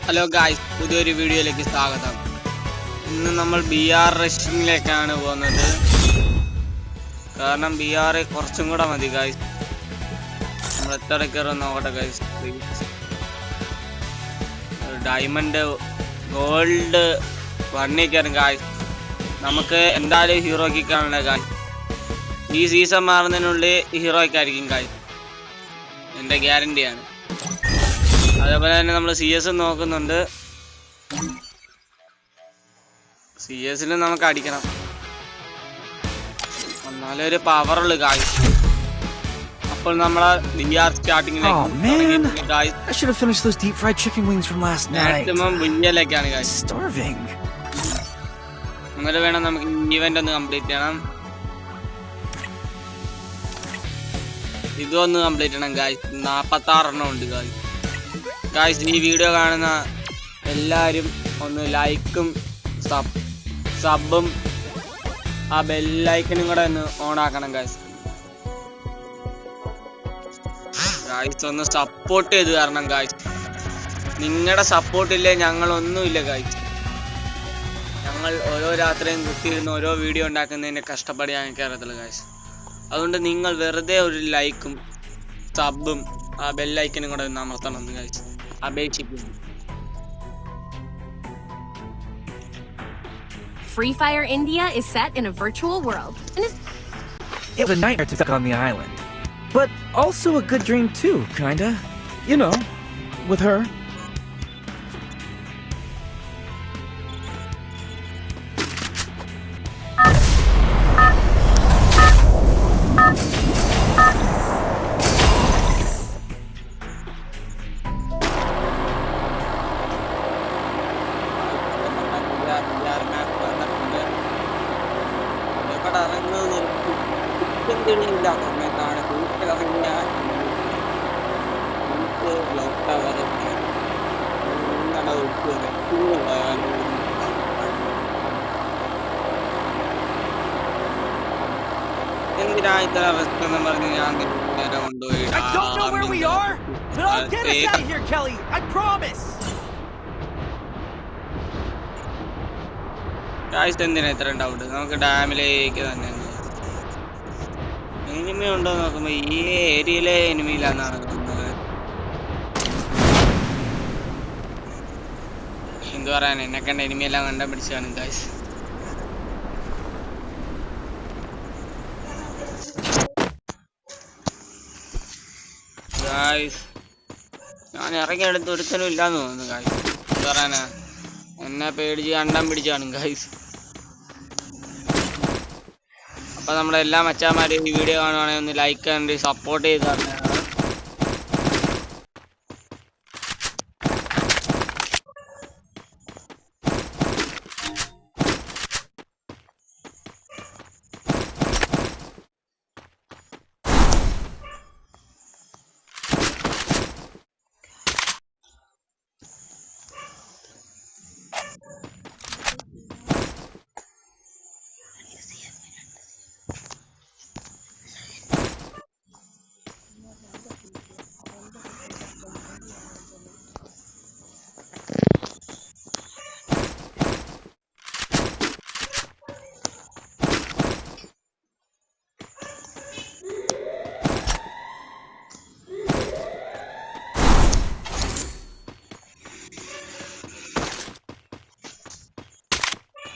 Hello guys, പുതിയൊരു വീഡിയോയിലേക്ക് സ്വാഗതം. ഇന്ന് നമ്മൾ BR റഷിങ്ങിലേക്കാണ് പോകുന്നത്. കാരണം BR കുറച്ചും കൂടെ മതി ഗായ്സ്. നമ്മൾ എത്ര കയറും നോക്കട്ടെ ഗായ്സ്. ഡയമണ്ട് ഗോൾഡ് 1 കയറും ഗായ്സ്. നമുക്ക് എന്തായാലും ഹീറോയ്ക്കാണല്ലോ ഗായ്സ്. ഈ സീസൺ മാറുന്നതിനുള്ളിൽ ഹീറോയ്ക്കായിരിക്കും ഗായ്സ്, എൻ്റെ ഗ്യാരണ്ടിയാണ്. അതേപോലെ തന്നെ നമ്മൾ CS നോക്കുന്നുണ്ട്. CS നമുക്ക് അടിക്കണം, എന്നാലേ ഒരു പവറുള്ളു ഗായ്സ്. അപ്പോൾ നമ്മളെ BR സ്റ്റാർട്ടിങ്ങിലേക്ക് വില്യയിലേക്കാണ് ഗായ്സ്. അങ്ങനെ വേണം നമുക്ക് ഇവന്റ് ഒന്ന് കംപ്ലീറ്റ് ചെയ്യണം. ഇതൊന്ന് കംപ്ലീറ്റ് ചെയ്യണം ഗായ്സ്. 46 എണ്ണം ഉണ്ട് ഗായ്സ്. ഗായ്സ്, ഈ വീഡിയോ കാണുന്ന എല്ലാവരും ഒന്ന് ലൈക്കും സബും ആ ബെല്ലൈക്കനും കൂടെ ഒന്ന് ഓൺ ആക്കണം ഗായ്സ്. ഗായ്സ് ഒന്ന് സപ്പോർട്ട് ചെയ്ത് തരണം ഗായ്സ്. നിങ്ങളുടെ സപ്പോർട്ടില്ലേ ഞങ്ങളൊന്നുമില്ല ഗായ്സ്. ഞങ്ങൾ ഓരോ രാത്രിയും കുത്തിയിരുന്ന് ഓരോ വീഡിയോ ഉണ്ടാക്കുന്നതിൻ്റെ കഷ്ടപ്പാട് ഞങ്ങൾക്ക് അറിയത്തുള്ളൂ ഗായ്സ്. അതുകൊണ്ട് നിങ്ങൾ വെറുതെ ഒരു ലൈക്കും സബും ആ ബെല്ലൈക്കനും കൂടെ ഒന്ന് അമർത്തണം ഗായ്സ്, അപേക്ഷിക്കുന്നു. Free Fire India is set in a virtual world. And it was a nightmare to stuck on the island. But also a good dream too, kinda. You know, with her. എന്തിനാ ഇത്ര risk എന്ന് പറഞ്ഞ് ഞാൻ നേരെ കൊണ്ടുപോയി guys. എന്തിനാ ഇത്ര doubt? നമുക്ക് ഡാമിലേക്ക് തന്നെ എനിമി ഉണ്ടോ നോക്കുമ്പോ ഈ ഏരിയയിലെ എനിമിയിലാന്നാണ് തോന്നുന്നത്. എന്ത് പറയാൻ, എന്നെ കണ്ട എനിമിയെല്ലാം കണ്ടുപിടിച്ചാണ് ഗായ്സ്. ഗായ്സ്, ഞാൻ ഇറങ്ങിയെടുത്ത് ഒരുത്തനും ഇല്ലാന്ന് തോന്നുന്നു ഗായ്സ്. എന്ത് പറയാനാ, എന്നെ പേടിച്ച് കണ്ടം പിടിച്ചാണ് ഗായ്സ്. അപ്പൊ നമ്മുടെ എല്ലാ മച്ചാന്മാരും ഈ വീഡിയോ കാണുവാണെങ്കിൽ ഒന്ന് ലൈക്ക് കണ്ട് സപ്പോർട്ട് ചെയ്ത് തന്നെയാണ്.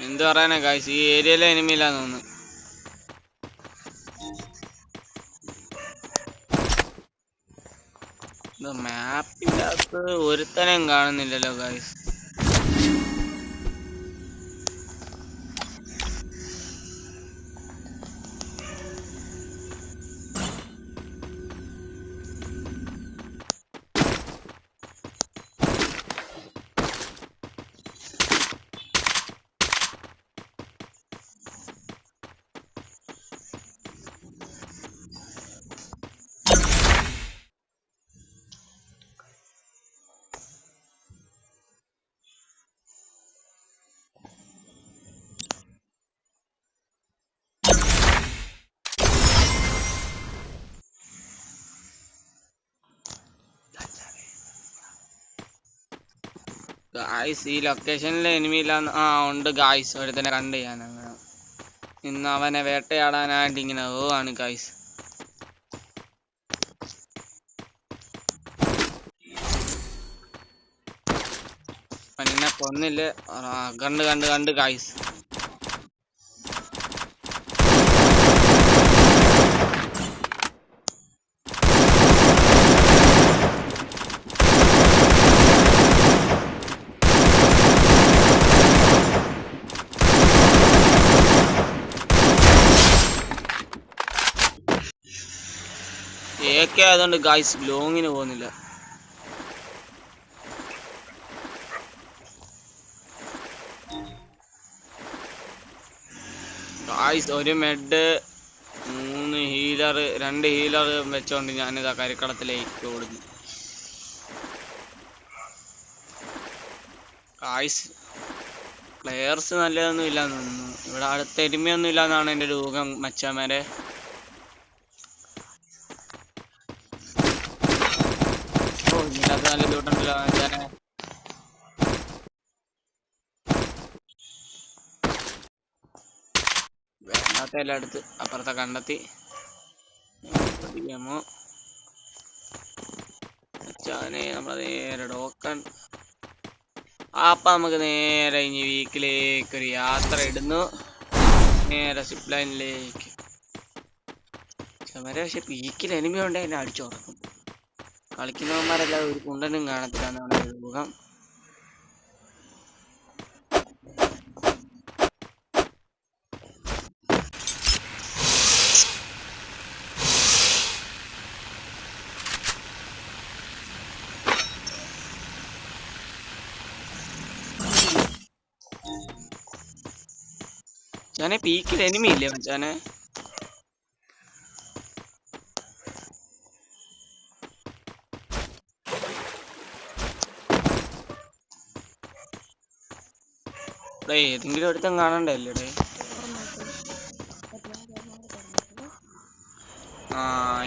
എന്ത് പറയാനാ ഗായ്സ്, ഈ ഏരിയയിലെ എനിമിയില്ലാന്ന് തോന്നുന്നു. മാപ്പിൻ്റെ അകത്ത് ഒരുത്തനെയും കാണുന്നില്ലല്ലോ ഗായ്സ്. ഗായ്സ് ഈ ലൊക്കേഷനിൽ എനിമിയില്ലാന്ന് ഉണ്ട് ഗായ്സ്. ഒരുത്തനെ കണ്ട് ഞാൻ അങ്ങനെ ഇന്ന് അവനെ വേട്ടയാടാനായിട്ട് ഇങ്ങനെ പോവാണ് ഗായ്സ്. അവനെന്നെ കൊന്നില്ല. കണ്ട് കണ്ട് കണ്ട് ഗായ്സ്. AK ആയതുകൊണ്ട് ഗായ്സ് ലോങ്ങിന് പോകുന്നില്ല. ഗായ്സ് ഒരു മെഡ് 3 ഹീലർ 2 ഹീലർ വെച്ചോണ്ട് ഞാനിതാ കരിക്കളത്തിലേക്ക് ഓടുന്നു. ഗായ്സ് പ്ലെയേഴ്സ് നല്ലതൊന്നും ഇല്ലാന്ന് തോന്നുന്നു. ഇവിടെ അടുത്ത് എരുമയൊന്നും ഇല്ലാന്നാണ് എൻ്റെ ഒരു ഊഹം മച്ചാമാരെ. ഇതിനകത്ത് നല്ല ലൂട്ടുണ്ടല്ലോ മച്ചാനെ. വേണ്ടാത്ത എല്ലാം എടുത്ത് അപ്പുറത്തെ കണ്ടെത്തി. മച്ചാനെ നമ്മളെ നേരെ ഡോക്കൺ. അപ്പൊ നമുക്ക് നേരെ ഇനി വീക്കിലേക്ക് ഒരു യാത്ര ഇടുന്നു. നേരെ സിപ്പ് ലൈനിലേക്ക്. പക്ഷെ വീക്കിൽ എനിമി ഉണ്ടെങ്കിൽ എന്നെ അടിച്ചു തുറക്കും. കളിക്കുന്നവന്മാരെല്ലാം ഒരു കുണ്ടനും കാണത്തില്ല എന്നാണ് ഒരു ഊഹം. മച്ചാനെ പീക്കിൽ എനിമി ഇല്ലേ മച്ചാനെ? ഏതെങ്കിലും ഒരുത്തം കാണണ്ടല്ലേ ഡേ?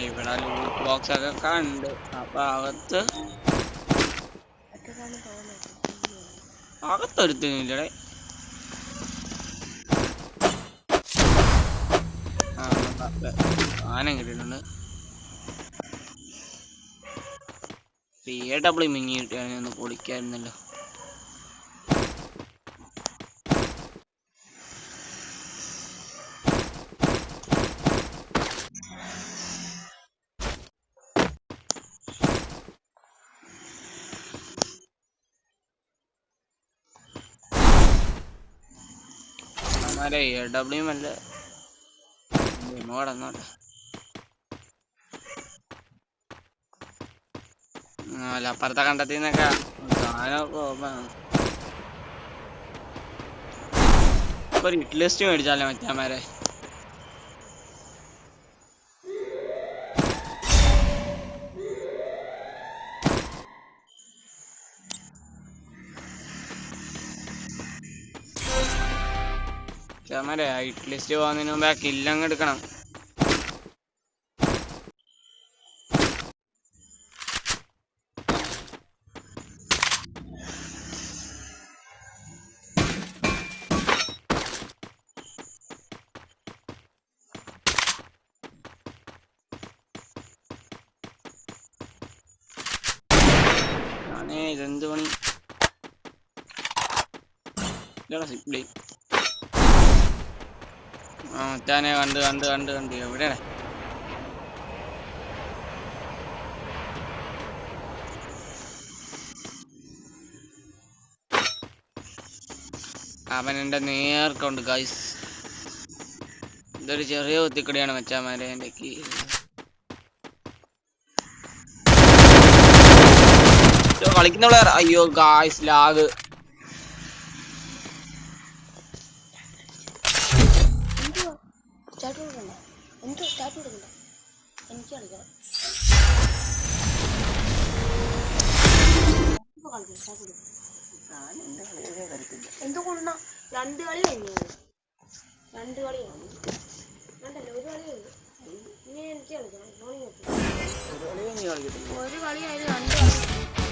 ഇവിടെ ലൂട്ട് ബോക്സ് ഒക്കെ കണ്ട്. അപ്പൊ അകത്തൊരുത്തനില്ലടേ. സാധനം കിട്ടിയിട്ടുണ്ട്. AW മിങ്ങി കിട്ടിയാൽ ഒന്ന് പൊളിക്കായിരുന്നല്ലോ. AW അല്ല കടന്നോട്ടെ. അല്ല അപ്പുറത്തെ കണ്ടെത്തിന്നൊക്കെ ഒരു ഹിറ്റ് ലിസ്റ്റ് മേടിച്ചാലേ മച്ചാമാരെ. മച്ചാമാരെ ഹിറ്റ് ലിസ്റ്റ് പോകുന്നതിന് മുമ്പ് ആ കില്ലങ്ങ് എടുക്കണം. ഇതെന്ത് പണി? സിപ്ലി മച്ചാനെ കണ്ട് കണ്ട് കണ്ട് കണ്ട് എവിടെയാണ്? അവൻ എന്റെ നേർക്കുണ്ട് ഗൈസ്. ഇതൊരു ചെറിയ കുത്തിക്കടിയാണ് മച്ചാമാരെ. എൻ്റെ കളിക്കുന്ന അയ്യോ ഗായ്സ് ലാഗ്. എന്തുകൊണ്ടാ 2 കളി കഴിഞ്ഞു? 2 കളി കഴിഞ്ഞു. വേണ്ടല്ലോ, 1 കളി കഴിഞ്ഞു. ഇനി എനിക്ക് കളിക്കണം. ഒരു കളി കഴിഞ്ഞു 2 കളി.